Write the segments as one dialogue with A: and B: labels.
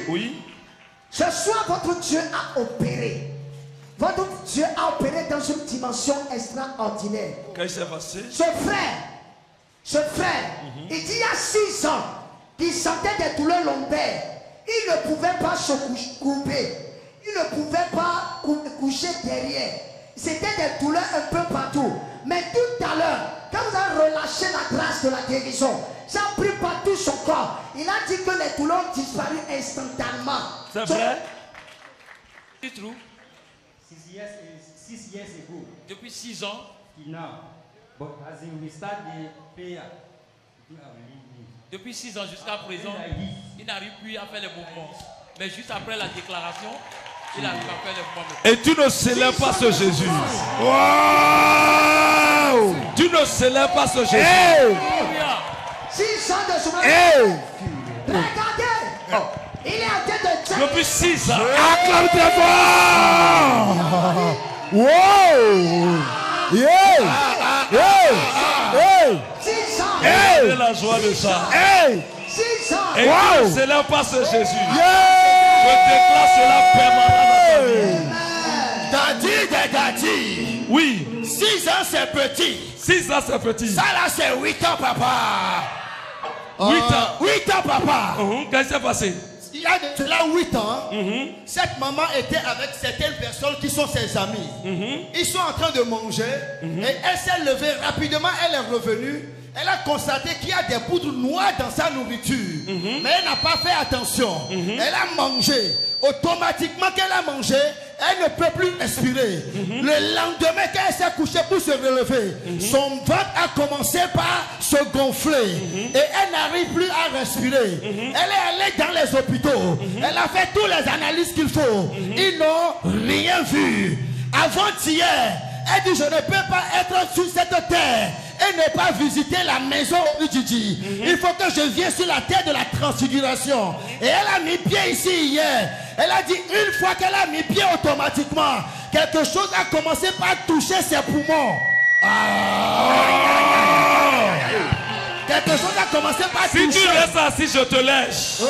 A: Oui.
B: Ce soir, votre Dieu a opéré. Votre Dieu a opéré dans une dimension extraordinaire.
A: Qu'est-ce qui s'est passé?
B: Ce frère, il dit il y a 6 ans qu'il sentait des douleurs lombaires. Il ne pouvait pas se couper. Il ne pouvait pas coucher derrière. C'était des douleurs un peu partout. Mais tout à l'heure, quand vous avez relâché la grâce de la guérison, ça a pris partout son corps. Il a dit que les douleurs ont disparu instantanément.
A: C'est vrai? C'est true.
C: 6 years ago.
A: Depuis 6 ans.
C: Now, but as in we start the prayer,
A: depuis 6 ans jusqu'à présent, il n'arrive plus à faire les mouvements. Mais juste après la déclaration, il arrive à faire les mouvements. Et tu ne célèbres pas ce Jésus. Wow! Tu ne célèbres pas ce Jésus.
B: Hey! 6 ans de souffrance. Regardez. Il est en train de dire.
A: Depuis 6 ans.
B: Acclame-toi fort.
D: Wow! Yeah! Yeah! Hey!
B: 6 ans.
A: Hey! La joie de ça.
D: Hey!
B: 6 ans.
A: Et tu ne célèbres pas ce Jésus.
D: Yeah!
A: Je déclare cela permanent dans ta vie.
D: Daddy.
A: Oui.
D: 6 ans c'est petit.
A: 6 ans c'est petit.
D: Ça là c'est 8 ans papa.
A: 8 ans.
D: 8 ans papa.
A: Qu'est-ce qui s'est passé?
D: Il y a de cela 8 ans, cette maman était avec certaines personnes qui sont ses amis. Ils sont en train de manger et elle s'est levée rapidement, elle est revenue. Elle a constaté qu'il y a des poudres noires dans sa nourriture. Mais elle n'a pas fait attention. Elle a mangé. Automatiquement qu'elle a mangé, elle ne peut plus respirer. Le lendemain, quand elle s'est couchée pour se relever, son ventre a commencé par se gonfler. Et elle n'arrive plus à respirer. Elle est allée dans les hôpitaux. Elle a fait toutes les analyses qu'il faut. Ils n'ont rien vu. Avant-hier, elle dit, je ne peux pas être sur cette terre et ne pas visiter la maison de Didi. Il faut que je vienne sur la terre de la transfiguration. Et elle a mis pied ici hier. Elle a dit, une fois qu'elle a mis pied, automatiquement, quelque chose a commencé par toucher ses poumons. Quelque chose a commencé par toucher.
A: Si tu restes assis, je te lèche.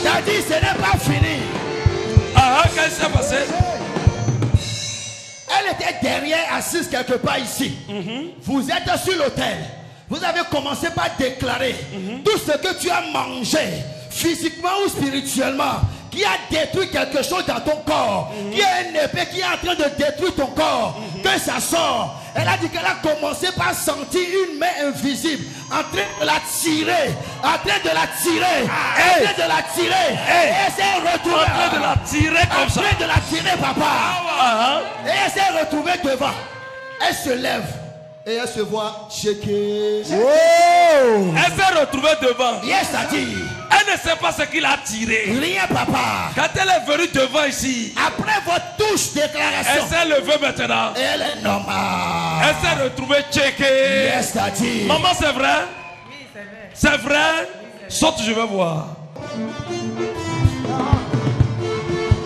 D: T'as dit, ce n'est pas fini.
A: Qu'est-ce qui s'est passé?
D: Elle était derrière, assise quelque part ici. Vous êtes sur l'autel. Vous avez commencé par déclarer tout ce que tu as mangé, physiquement ou spirituellement, qui a détruit quelque chose dans ton corps, qui a une épée qui est en train de détruire ton corps, que ça sort. Elle a dit qu'elle a commencé par sentir une main invisible en train de la tirer, en train de la tirer, en train de la tirer. Et elle s'est retrouvée
A: en train de la tirer comme ça.
D: En train de la tirer, papa. Et elle s'est retrouvée devant. Elle se lève. Et elle se voit shaker.
A: Wow. Elle s'est retrouvée devant.
D: Yes, ça dit.
A: Elle ne sait pas ce qu'il a tiré.
D: Rien, papa.
A: Quand elle est venue devant ici,
D: après votre touche déclaration,
A: elle s'est levée maintenant.
D: Elle est normale.
A: Elle s'est retrouvée checkée.
D: Yes, ça dit.
A: Maman, c'est vrai?
E: Oui, c'est vrai.
A: C'est vrai? Saute, je vais voir.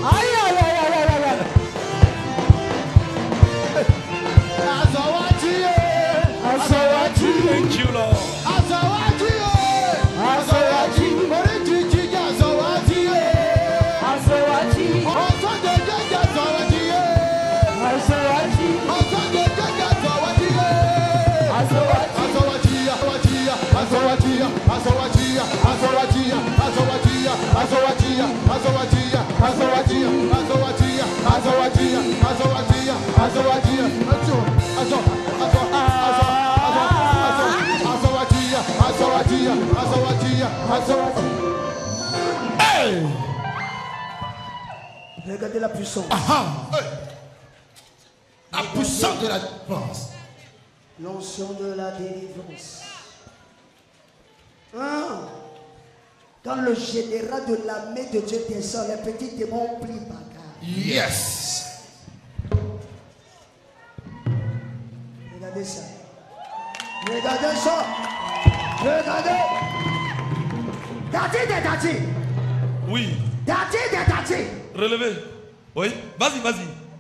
B: Aïe, aïe, aïe, aïe, aïe, aïe.
A: Thank you, Lord.
D: Hey!
B: Regardez la puissance.
D: La puissance de la délivrance.
B: L'onction de la délivrance. Quand le général de l'armée de Dieu descend, les petits démons plient bagarre.
D: Yes.
B: Regardez ça. Regardez ça. Regardez. Daddy.
A: Oui.
B: Daddy.
A: Relevez. Oui. Vas-y.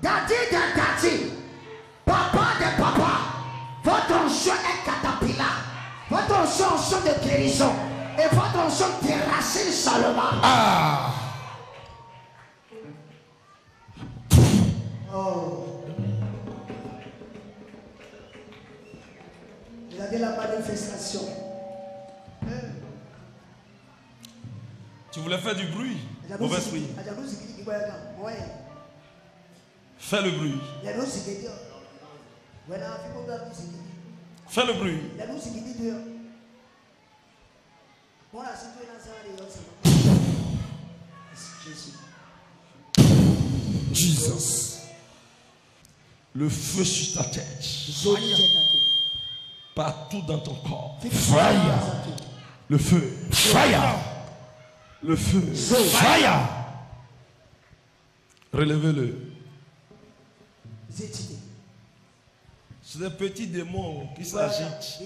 B: Daddy. Papa de papa. Votre onction est caterpillar. Votre onction de guérison et votre onction de racine seulement.
D: Ah.
B: Oh. Regardez la manifestation.
E: Tu voulais faire du bruit, mauvais esprit. Fais le bruit. Fais le bruit. Jesus. Le feu sur ta tête. Partout dans ton corps. Fire. Le feu. Fire. Le feu. Fire. Relevez-le. C'est des petits démons qui s'agitent.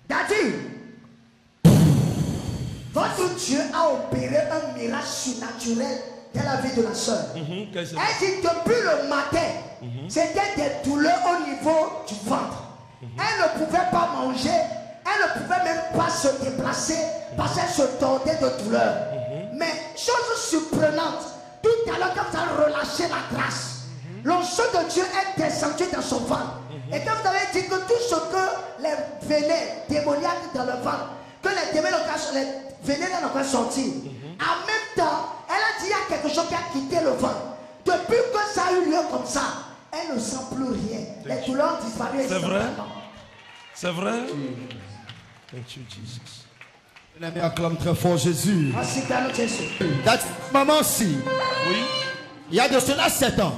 B: Daddy, votre Dieu a opéré un miracle surnaturel dans la vie de la soeur. Elle dit depuis le matin, c'était des douleurs au niveau du ventre. Elle ne pouvait pas manger, elle ne pouvait même pas se déplacer parce qu'elle se tordait de douleur. Mais chose surprenante, tout à l'heure quand vous avez relâché la grâce, l'onction de Dieu est descendue dans son ventre. Et quand vous avez dit que tout ce que les venets démoniaques dans le ventre, que les venets dans le corps sortir, en même temps, elle a dit qu'il y a quelque chose qui a quitté le ventre. Depuis que ça a eu lieu comme ça, elle ne sent plus rien. Les douleurs ont disparu.
E: C'est vrai? C'est vrai? Thank you, Jesus.
D: On acclame très fort Jésus. Maman-ci,
E: oui.
D: Il y a de cela 7 ans.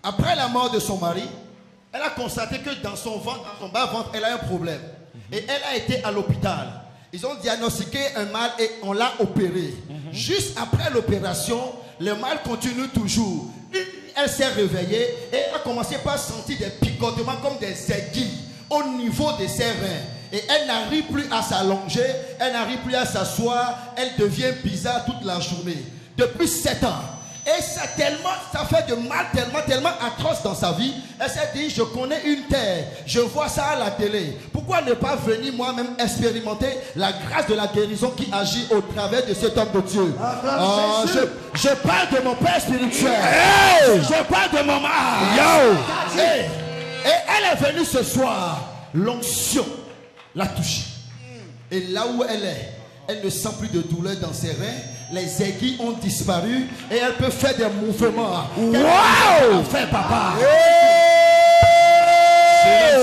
D: Après la mort de son mari, elle a constaté que dans son ventre, dans son bas-ventre, elle a un problème. Et elle a été à l'hôpital. Ils ont diagnostiqué un mal et on l'a opéré. Juste après l'opération, le mal continue toujours. Elle s'est réveillée et a commencé par sentir des picotements comme des aiguilles au niveau de ses reins. Et elle n'arrive plus à s'allonger, elle n'arrive plus à s'asseoir, elle devient bizarre toute la journée. Depuis 7 ans. Et ça fait de mal tellement atroce dans sa vie. Elle s'est dit, je connais une terre, je vois ça à la télé. Pourquoi ne pas venir moi-même expérimenter la grâce de la guérison qui agit au travers de cet homme de Dieu? Je parle de mon père spirituel. Hey! Je parle de mon mari. Hey! Et elle est venue ce soir. L'onction l'a touchée. Et là où elle est, elle ne sent plus de douleur dans ses reins. Les aiguilles ont disparu et elle peut faire des mouvements. Wow! Fait papa.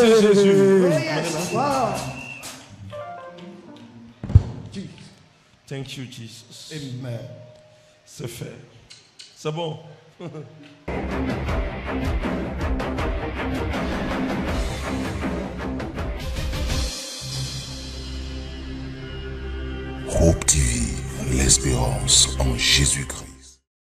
E: C'est Jésus. Thank you, Jesus.
D: Amen.
E: C'est fait. C'est bon.
F: Groupe TV, l'espérance en Jésus-Christ.